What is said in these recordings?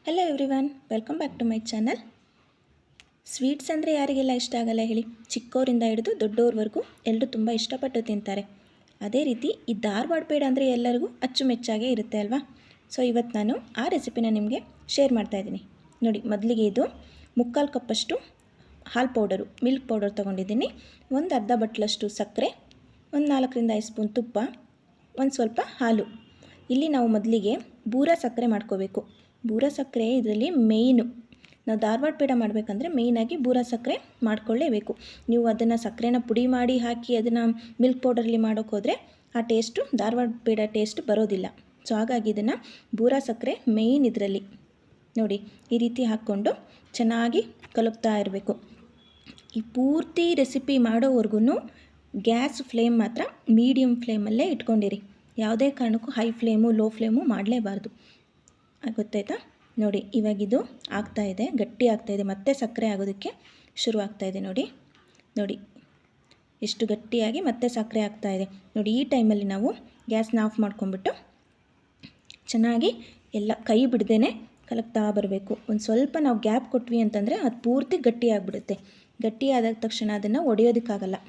Hello everyone, welcome back to my channel. Sweets ಅಂದರೆ ಯಾರಿಗೆಲ್ಲ ಇಷ್ಟ ಆಗಲ್ಲ ಹೇಳಿ. ಚಿಕ್ಕವರಿಂದ ಹಿಡಿದು ದೊಡ್ಡವ್ರವರೆಗೂ ಎಲ್ಲರೂ ತುಂಬ ಇಷ್ಟಪಟ್ಟು ತಿಂತಾರೆ. ಅದೇ ರೀತಿ ಈ ಧಾರವಾಡ ಪೇಡ ಅಂದರೆ ಎಲ್ಲರಿಗೂ ಅಚ್ಚುಮೆಚ್ಚಾಗೇ ಇರುತ್ತೆ ಅಲ್ವಾ. ಸೊ ಇವತ್ತು ನಾನು ಆ ರೆಸಿಪಿನ ನಿಮಗೆ ಶೇರ್ ಮಾಡ್ತಾಯಿದ್ದೀನಿ. ನೋಡಿ, ಮೊದಲಿಗೆ ಇದು 3/4 ಕಪ್ಪಷ್ಟು ಹಾಲು ಪೌಡರು, ಮಿಲ್ಕ್ ಪೌಡರ್ ತೊಗೊಂಡಿದ್ದೀನಿ. ಒಂದು ಅರ್ಧ ಬಟ್ಲಷ್ಟು ಸಕ್ಕರೆ, ಒಂದು 4ರಿಂದ 5 ಸ್ಪೂನ್ ತುಪ್ಪ, ಒಂದು ಸ್ವಲ್ಪ ಹಾಲು. ಇಲ್ಲಿ ನಾವು ಮೊದಲಿಗೆ ಬೂರ ಸಕ್ಕರೆ ಮಾಡ್ಕೋಬೇಕು. ಬೂರ ಸಕ್ಕರೆ ಇದರಲ್ಲಿ ಮೇಯ್ನು. ನಾವು ಧಾರವಾಡ ಪೇಡ ಮಾಡಬೇಕಂದ್ರೆ ಮೇಯ್ನಾಗಿ ಬೂರ ಸಕ್ಕರೆ ಮಾಡ್ಕೊಳ್ಳೇಬೇಕು. ನೀವು ಅದನ್ನು ಸಕ್ಕರೆನ ಪುಡಿ ಮಾಡಿ ಹಾಕಿ ಅದನ್ನು ಮಿಲ್ಕ್ ಪೌಡರಲ್ಲಿ ಮಾಡೋಕ್ಕೆ ಹೋದರೆ ಆ ಟೇಸ್ಟು ಧಾರವಾಡ ಪೇಡ ಟೇಸ್ಟ್ ಬರೋದಿಲ್ಲ. ಸೊ ಹಾಗಾಗಿ ಇದನ್ನು ಬೂರ ಸಕ್ಕರೆ ಮೇಯ್ನ್ ಇದರಲ್ಲಿ. ನೋಡಿ, ಈ ರೀತಿ ಹಾಕ್ಕೊಂಡು ಚೆನ್ನಾಗಿ ಕಲುಪ್ತಾ ಇರಬೇಕು. ಈ ಪೂರ್ತಿ ರೆಸಿಪಿ ಮಾಡೋವರೆಗೂ ಗ್ಯಾಸ್ ಫ್ಲೇಮ್ ಮಾತ್ರ ಮೀಡಿಯಮ್ ಫ್ಲೇಮಲ್ಲೇ ಇಟ್ಕೊಂಡಿರಿ. ಯಾವುದೇ ಕಾರಣಕ್ಕೂ ಹೈ ಫ್ಲೇಮು ಲೋ ಫ್ಲೇಮು ಮಾಡಲೇಬಾರ್ದು. ಗೊತ್ತಾಯ್ತಾ? ನೋಡಿ, ಇವಾಗಿದು ಆಗ್ತಾಯಿದೆ, ಗಟ್ಟಿ ಆಗ್ತಾಯಿದೆ, ಮತ್ತೆ ಸಕ್ಕರೆ ಆಗೋದಕ್ಕೆ ಶುರು ಆಗ್ತಾಯಿದೆ. ನೋಡಿ ಎಷ್ಟು ಗಟ್ಟಿಯಾಗಿ ಮತ್ತೆ ಸಕ್ಕರೆ ಆಗ್ತಾಯಿದೆ. ನೋಡಿ, ಈ ಟೈಮಲ್ಲಿ ನಾವು ಗ್ಯಾಸ್ನ ಆಫ್ ಮಾಡ್ಕೊಂಬಿಟ್ಟು ಚೆನ್ನಾಗಿ ಎಲ್ಲ ಕೈ ಬಿಡ್ದೇ ಕಲಕ್ತಾ ಬರಬೇಕು. ಒಂದು ಸ್ವಲ್ಪ ನಾವು ಗ್ಯಾಪ್ ಕೊಟ್ವಿ ಅಂತಂದರೆ ಅದು ಪೂರ್ತಿ ಗಟ್ಟಿ ಆಗಿಬಿಡುತ್ತೆ. ಗಟ್ಟಿ ಆದ ತಕ್ಷಣ ಅದನ್ನು ಒಡೆಯೋದಕ್ಕಾಗಲ್ಲ.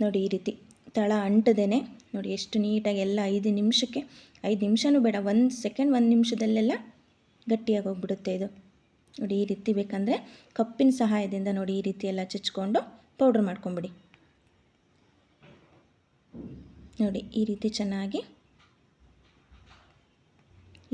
ನೋಡಿ, ಈ ರೀತಿ ತಳ ಅಂಟದೇನೆ ನೋಡಿ ಎಷ್ಟು ನೀಟಾಗಿ ಎಲ್ಲ 5 ನಿಮಿಷಕ್ಕೆ, 5 ನಿಮಿಷನೂ ಬೇಡ, 1 ಸೆಕೆಂಡ್ 1 ನಿಮಿಷದಲ್ಲೆಲ್ಲ ಗಟ್ಟಿಯಾಗಿ ಹೋಗ್ಬಿಡುತ್ತೆ ಇದು. ನೋಡಿ, ಈ ರೀತಿ ಬೇಕಂದರೆ ಕಪ್ಪಿನ ಸಹಾಯದಿಂದ ನೋಡಿ ಈ ರೀತಿ ಎಲ್ಲ ಚಚ್ಕೊಂಡು ಪೌಡ್ರ್ ಮಾಡ್ಕೊಂಬಿಡಿ. ನೋಡಿ, ಈ ರೀತಿ ಚೆನ್ನಾಗಿ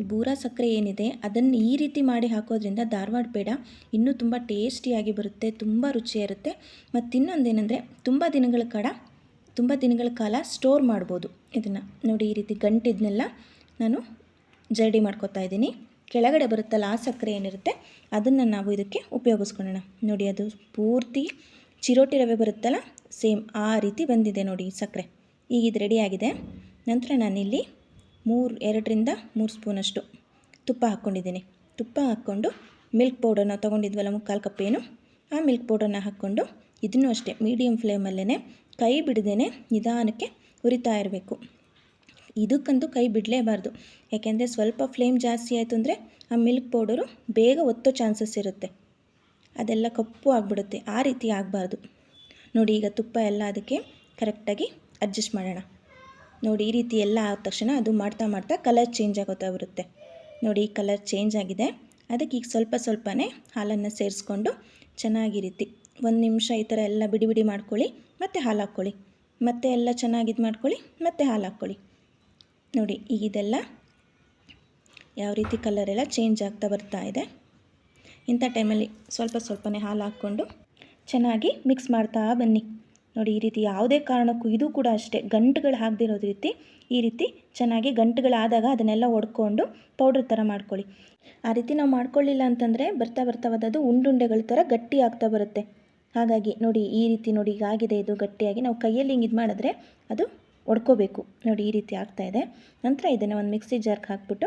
ಈ ಬೂರ ಸಕ್ಕರೆ ಏನಿದೆ ಅದನ್ನು ಈ ರೀತಿ ಮಾಡಿ ಹಾಕೋದ್ರಿಂದ ಧಾರವಾಡ ಪೇಡ ಇನ್ನೂ ತುಂಬ ಟೇಸ್ಟಿಯಾಗಿ ಬರುತ್ತೆ, ತುಂಬ ರುಚಿಯಾಗಿರುತ್ತೆ. ಮತ್ತು ಇನ್ನೊಂದೇನೆಂದರೆ ತುಂಬ ದಿನಗಳ ಕಾಲ ಸ್ಟೋರ್ ಮಾಡ್ಬೋದು ಇದನ್ನು. ನೋಡಿ, ಈ ರೀತಿ ಗಂಟಿದ್ನೆಲ್ಲ ನಾನು ಜರಡಿ ಮಾಡ್ಕೊತಾ ಇದ್ದೀನಿ. ಕೆಳಗಡೆ ಬರುತ್ತಲ್ಲ ಆ ಸಕ್ಕರೆ ಏನಿರುತ್ತೆ ಅದನ್ನು ನಾವು ಇದಕ್ಕೆ ಉಪಯೋಗಿಸ್ಕೊಳ್ಳೋಣ. ನೋಡಿ, ಅದು ಪೂರ್ತಿ ಚಿರೋಟಿ ರವೆ ಬರುತ್ತಲ್ಲ ಸೇಮ್ ಆ ರೀತಿ ಬಂದಿದೆ. ನೋಡಿ, ಈ ಸಕ್ಕರೆ ಈಗ ಇದು ರೆಡಿಯಾಗಿದೆ. ನಂತರ ನಾನಿಲ್ಲಿ 2ರಿಂದ 3 ಸ್ಪೂನಷ್ಟು ತುಪ್ಪ ಹಾಕ್ಕೊಂಡಿದ್ದೀನಿ. ತುಪ್ಪ ಹಾಕ್ಕೊಂಡು ಮಿಲ್ಕ್ ಪೌಡರ್ನ ತೊಗೊಂಡಿದ್ವಲ್ಲ 3/4 ಕಪ್ ಏನು, ಆ ಮಿಲ್ಕ್ ಪೌಡರ್ನ ಹಾಕ್ಕೊಂಡು ಇದನ್ನು ಅಷ್ಟೇ ಮೀಡಿಯಮ್ ಫ್ಲೇಮಲ್ಲೇ ಕೈ ಬಿಡದೇ ನಿಧಾನಕ್ಕೆ ಹುರಿತಾ ಇರಬೇಕು. ಇದಕ್ಕಂತೂ ಕೈ ಬಿಡಲೇಬಾರ್ದು, ಯಾಕೆಂದರೆ ಸ್ವಲ್ಪ ಫ್ಲೇಮ್ ಜಾಸ್ತಿ ಆಯಿತು ಅಂದರೆ ಆ ಮಿಲ್ಕ್ ಪೌಡರು ಬೇಗ ಒತ್ತೋ ಚಾನ್ಸಸ್ ಇರುತ್ತೆ, ಅದೆಲ್ಲ ಕಪ್ಪು ಆಗಿಬಿಡುತ್ತೆ. ಆ ರೀತಿ ಆಗಬಾರ್ದು. ನೋಡಿ, ಈಗ ತುಪ್ಪ ಎಲ್ಲ ಅದಕ್ಕೆ ಕರೆಕ್ಟಾಗಿ ಅಡ್ಜಸ್ಟ್ ಮಾಡೋಣ. ನೋಡಿ, ಈ ರೀತಿ ಎಲ್ಲ ಆದ ತಕ್ಷಣ ಅದು ಮಾಡ್ತಾ ಕಲರ್ ಚೇಂಜ್ ಆಗೋತಾ ಬರುತ್ತೆ. ನೋಡಿ, ಈ ಕಲರ್ ಚೇಂಜ್ ಆಗಿದೆ. ಅದಕ್ಕೆ ಈಗ ಸ್ವಲ್ಪನೇ ಹಾಲನ್ನು ಸೇರಿಸ್ಕೊಂಡು ಚೆನ್ನಾಗಿ ರೀತಿ 1 ನಿಮಿಷ ಈ ಥರ ಎಲ್ಲ ಬಿಡಿ ಮಾಡ್ಕೊಳ್ಳಿ, ಮತ್ತು ಹಾಲು ಹಾಕ್ಕೊಳ್ಳಿ, ಮತ್ತೆ ಎಲ್ಲ ಚೆನ್ನಾಗಿ ಇದು ಮಾಡ್ಕೊಳ್ಳಿ, ಮತ್ತೆ ಹಾಲು ಹಾಕ್ಕೊಳ್ಳಿ. ನೋಡಿ, ಈಗ ಇದೆಲ್ಲ ಯಾವ ರೀತಿ ಕಲರೆಲ್ಲ ಚೇಂಜ್ ಆಗ್ತಾ ಬರ್ತಾ ಇದೆ. ಇಂಥ ಟೈಮಲ್ಲಿ ಸ್ವಲ್ಪನೇ ಹಾಲು ಹಾಕ್ಕೊಂಡು ಚೆನ್ನಾಗಿ ಮಿಕ್ಸ್ ಮಾಡ್ತಾ ಬನ್ನಿ. ನೋಡಿ, ಈ ರೀತಿ ಯಾವುದೇ ಕಾರಣಕ್ಕೂ ಇದು ಕೂಡ ಅಷ್ಟೇ ಗಂಟುಗಳು ಹಾಕದಿರೋ ರೀತಿ ಈ ರೀತಿ ಚೆನ್ನಾಗಿ ಗಂಟುಗಳಾದಾಗ ಅದನ್ನೆಲ್ಲ ಒಡ್ಕೊಂಡು ಪೌಡ್ರ್ ಥರ ಮಾಡ್ಕೊಳ್ಳಿ. ಆ ರೀತಿ ನಾವು ಮಾಡ್ಕೊಳ್ಳಿಲ್ಲ ಅಂತಂದರೆ ಬರ್ತಾ ಅದು ಉಂಡುಂಡೆಗಳ ಥರ ಗಟ್ಟಿ ಆಗ್ತಾ ಬರುತ್ತೆ. ಹಾಗಾಗಿ ನೋಡಿ, ಈ ರೀತಿ ನೋಡಿ ಈಗ ಆಗಿದೆ ಇದು ಗಟ್ಟಿಯಾಗಿ. ನಾವು ಕೈಯಲ್ಲಿ ಹಿಂಗೆ ಇದು ಮಾಡಿದ್ರೆ ಅದು ಒಡ್ಕೋಬೇಕು. ನೋಡಿ, ಈ ರೀತಿ ಆಗ್ತಾಯಿದೆ. ನಂತರ ಇದನ್ನು ಒಂದು ಮಿಕ್ಸಿ ಜಾರ್ಗೆ ಹಾಕ್ಬಿಟ್ಟು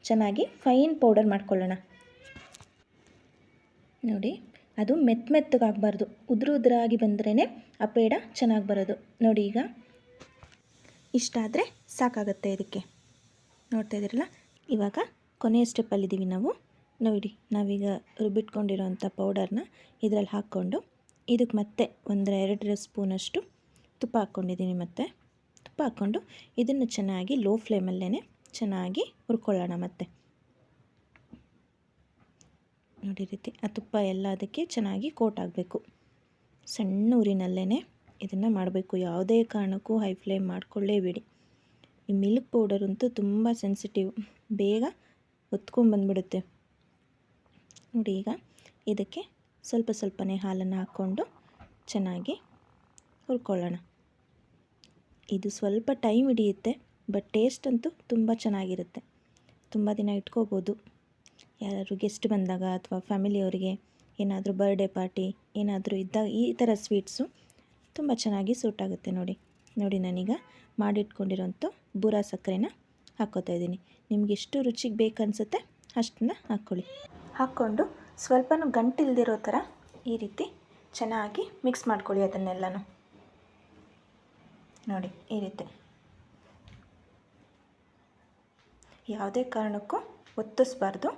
ಚೆನ್ನಾಗಿ ಫೈನ್ ಪೌಡರ್ ಮಾಡ್ಕೊಳ್ಳೋಣ. ನೋಡಿ, ಅದು ಮೆತ್ತಗಾಗಬಾರ್ದು, ಉದುರಾಗಿ ಬಂದ್ರೇ ಆ ಪೇಡ ಚೆನ್ನಾಗಿ ಬರೋದು. ನೋಡಿ, ಈಗ ಇಷ್ಟಾದರೆ ಸಾಕಾಗುತ್ತೆ ಇದಕ್ಕೆ. ನೋಡ್ತಾ ಇದ್ದೀರಲ್ಲ, ಇವಾಗ ಕೊನೆಯ ಸ್ಟೆಪ್ಪಲ್ಲಿದ್ದೀವಿ ನಾವು. ನೋಡಿ, ನಾವೀಗ ರುಬ್ಬಿಟ್ಕೊಂಡಿರೋಂಥ ಪೌಡರ್ನ ಇದರಲ್ಲಿ ಹಾಕ್ಕೊಂಡು ಇದಕ್ಕೆ ಮತ್ತೆ 1-2 ಸ್ಪೂನಷ್ಟು ತುಪ್ಪ ಹಾಕ್ಕೊಂಡಿದ್ದೀನಿ. ಮತ್ತು ತುಪ್ಪ ಹಾಕ್ಕೊಂಡು ಇದನ್ನು ಚೆನ್ನಾಗಿ ಲೋ ಫ್ಲೇಮಲ್ಲೇ ಚೆನ್ನಾಗಿ ಹುರ್ಕೊಳ್ಳೋಣ. ಮತ್ತೆ ನೋಡಿ, ರೀತಿ ಆ ತುಪ್ಪ ಎಲ್ಲ ಅದಕ್ಕೆ ಚೆನ್ನಾಗಿ ಕೋಟ್ ಆಗಬೇಕು. ಸಣ್ಣ ಊರಿನಲ್ಲೇ ಇದನ್ನು ಮಾಡಬೇಕು, ಯಾವುದೇ ಕಾರಣಕ್ಕೂ ಹೈ ಫ್ಲೇಮ್ ಮಾಡಿಕೊಳ್ಳೇಬೇಡಿ. ಈ ಮಿಲ್ಕ್ ಪೌಡರ್ ಅಂತೂ ತುಂಬ ಸೆನ್ಸಿಟಿವ್, ಬೇಗ ಹೊತ್ಕೊಂಡ್ಬಂದ್ಬಿಡುತ್ತೆ. ನೋಡಿ, ಈಗ ಇದಕ್ಕೆ ಸ್ವಲ್ಪನೇ ಹಾಲನ್ನು ಹಾಕ್ಕೊಂಡು ಚೆನ್ನಾಗಿ ಹುರ್ಕೊಳ್ಳೋಣ. ಇದು ಸ್ವಲ್ಪ ಟೈಮ್ ಹಿಡಿಯುತ್ತೆ, ಬಟ್ ಟೇಸ್ಟ್ ಅಂತೂ ತುಂಬ ಚೆನ್ನಾಗಿರುತ್ತೆ. ತುಂಬ ದಿನ ಇಟ್ಕೋಬೋದು. ಯಾರಾದರೂ ಗೆಸ್ಟ್ ಬಂದಾಗ ಅಥವಾ ಫ್ಯಾಮಿಲಿಯವರಿಗೆ ಏನಾದರೂ ಬರ್ಡೇ ಪಾರ್ಟಿ ಏನಾದರೂ ಇದ್ದಾಗ ಈ ಥರ ಸ್ವೀಟ್ಸು ತುಂಬ ಚೆನ್ನಾಗಿ ಸೂಟ್ ಆಗುತ್ತೆ. ನೋಡಿ, ನಾನೀಗ ಮಾಡಿಟ್ಕೊಂಡಿರೋಂಥ ಬೂರ ಸಕ್ಕರೆನ ಹಾಕ್ಕೋತಾ ಇದ್ದೀನಿ. ನಿಮ್ಗೆ ಎಷ್ಟು ರುಚಿಗೆ ಬೇಕನ್ಸುತ್ತೆ ಅಷ್ಟನ್ನು ಹಾಕ್ಕೊಂಡು ಸ್ವಲ್ಪನೂ ಗಂಟಿಲ್ದಿರೋ ಥರ ಈ ರೀತಿ ಚೆನ್ನಾಗಿ ಮಿಕ್ಸ್ ಮಾಡ್ಕೊಳ್ಳಿ ಅದನ್ನೆಲ್ಲನೂ. ನೋಡಿ, ಈ ರೀತಿ ಯಾವುದೇ ಕಾರಣಕ್ಕೂ ಒತ್ತಿಸ್ಬಾರ್ದು,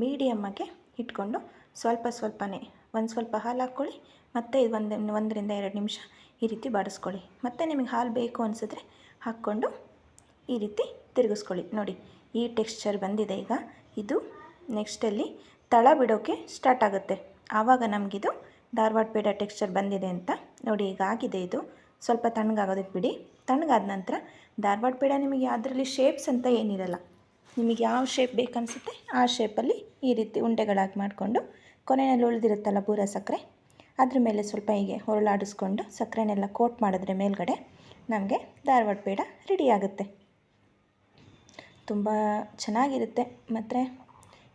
ಮೀಡಿಯಮ್ಮಾಗೆ ಇಟ್ಕೊಂಡು ಸ್ವಲ್ಪನೇ ಒಂದು ಸ್ವಲ್ಪ ಹಾಲು ಹಾಕ್ಕೊಳ್ಳಿ, ಮತ್ತು ಒಂದರಿಂದ 2 ನಿಮಿಷ ಈ ರೀತಿ ಬಾಡಿಸ್ಕೊಳ್ಳಿ. ಮತ್ತು ನಿಮಗೆ ಹಾಲು ಬೇಕು ಅನಿಸಿದ್ರೆ ಹಾಕ್ಕೊಂಡು ಈ ರೀತಿ ತಿರುಗಿಸ್ಕೊಳ್ಳಿ. ನೋಡಿ ಈ ಟೆಕ್ಸ್ಚರ್ ಬಂದಿದೆ. ಈಗ ಇದು ನೆಕ್ಸ್ಟಲ್ಲಿ ತಳ ಬಿಡೋಕ್ಕೆ ಸ್ಟಾರ್ಟ್ ಆಗುತ್ತೆ. ಆವಾಗ ನಮಗಿದು ಧಾರವಾಡ ಪೇಡ ಟೆಕ್ಸ್ಚರ್ ಬಂದಿದೆ ಅಂತ ನೋಡಿ. ಈಗ ಆಗಿದೆ. ಇದು ಸ್ವಲ್ಪ ತಣ್ಣಗಾಗೋದಕ್ಕೆ ಬಿಡಿ. ತಣ್ಣಗಾದ ನಂತರ ಧಾರವಾಡ ಪೇಡ ನಿಮಗೆ ಅದರಲ್ಲಿ ಶೇಪ್ಸ್ ಅಂತ ಏನಿರಲ್ಲ, ನಿಮಗೆ ಯಾವ ಶೇಪ್ ಬೇಕನ್ಸುತ್ತೆ ಆ ಶೇಪಲ್ಲಿ ಈ ರೀತಿ ಉಂಡೆಗಳಾಗಿ ಮಾಡಿಕೊಂಡು ಕೊನೆಯಲ್ಲಿ ಉಳಿದಿರುತ್ತಲ್ಲ ಬೂರ ಸಕ್ಕರೆ, ಅದ್ರ ಮೇಲೆ ಸ್ವಲ್ಪ ಹೀಗೆ ಹೊರಳಾಡಿಸ್ಕೊಂಡು ಸಕ್ಕರೆನೆಲ್ಲ ಕೋಟ್ ಮಾಡಿದ್ರೆ ಮೇಲ್ಗಡೆ ನಮಗೆ ಧಾರವಾಡ ಪೇಡ ರೆಡಿ ಆಗುತ್ತೆ. ತುಂಬ ಚೆನ್ನಾಗಿರುತ್ತೆ. ಮತ್ತು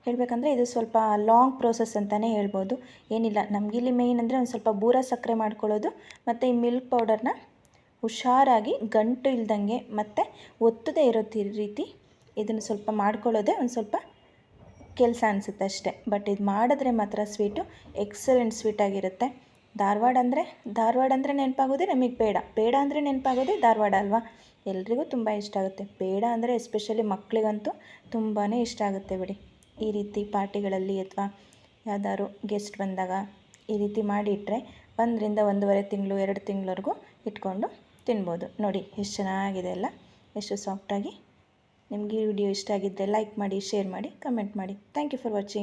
ಹೇಳಬೇಕಂದ್ರೆ ಇದು ಸ್ವಲ್ಪ ಲಾಂಗ್ ಪ್ರೋಸೆಸ್ ಅಂತಲೇ ಹೇಳ್ಬೋದು. ಏನಿಲ್ಲ, ನಮಗಿಲ್ಲಿ ಮೇಯ್ನ್ ಅಂದರೆ ಒಂದು ಸ್ವಲ್ಪ ಬೂರ ಸಕ್ಕರೆ ಮಾಡ್ಕೊಳ್ಳೋದು ಮತ್ತು ಈ ಮಿಲ್ಕ್ ಪೌಡರ್ನ ಹುಷಾರಾಗಿ ಗಂಟು ಇಲ್ದಂಗೆ ಮತ್ತು ಒತ್ತದೇ ಇರೋ ರೀತಿ ಇದನ್ನು ಸ್ವಲ್ಪ ಮಾಡ್ಕೊಳ್ಳೋದೇ ಒಂದು ಸ್ವಲ್ಪ ಕೆಲಸ ಅನಿಸುತ್ತೆ ಅಷ್ಟೇ. ಬಟ್ ಇದು ಮಾಡಿದ್ರೆ ಮಾತ್ರ ಸ್ವೀಟು ಎಕ್ಸಲೆಂಟ್ ಸ್ವೀಟಾಗಿರುತ್ತೆ. ಧಾರವಾಡ ಅಂದರೆ ನೆನಪಾಗೋದೇ ನಮಗೆ ಪೇಡ ಅಂದರೆ ನೆನಪಾಗೋದೇ ಧಾರವಾಡ ಅಲ್ವಾ. ಎಲ್ರಿಗೂ ತುಂಬ ಇಷ್ಟ ಆಗುತ್ತೆ. ಪೇಡ ಅಂದರೆ ಎಸ್ಪೆಷಲಿ ಮಕ್ಕಳಿಗಂತೂ ತುಂಬಾ ಇಷ್ಟ ಆಗುತ್ತೆ ಬಿಡಿ. ಈ ರೀತಿ ಪಾರ್ಟಿಗಳಲ್ಲಿ ಅಥವಾ ಯಾವ್ದಾದ್ರು ಗೆಸ್ಟ್ ಬಂದಾಗ ಈ ರೀತಿ ಮಾಡಿ ಇಟ್ಟರೆ 1ರಿಂದ 1.5 ತಿಂಗಳು 2 ತಿಂಗಳವರೆಗೂ ಇಟ್ಕೊಂಡು ತಿನ್ಬೋದು. ನೋಡಿ ಎಷ್ಟು ಚೆನ್ನಾಗಿದೆ ಅಲ್ಲ, ಎಷ್ಟು ಸಾಫ್ಟಾಗಿ. ನಿಮಗೆ ಈ ವಿಡಿಯೋ ಇಷ್ಟ ಆಗಿದ್ದರೆ ಲೈಕ್ ಮಾಡಿ, ಶೇರ್ ಮಾಡಿ, ಕಮೆಂಟ್ ಮಾಡಿ. Thank you for watching.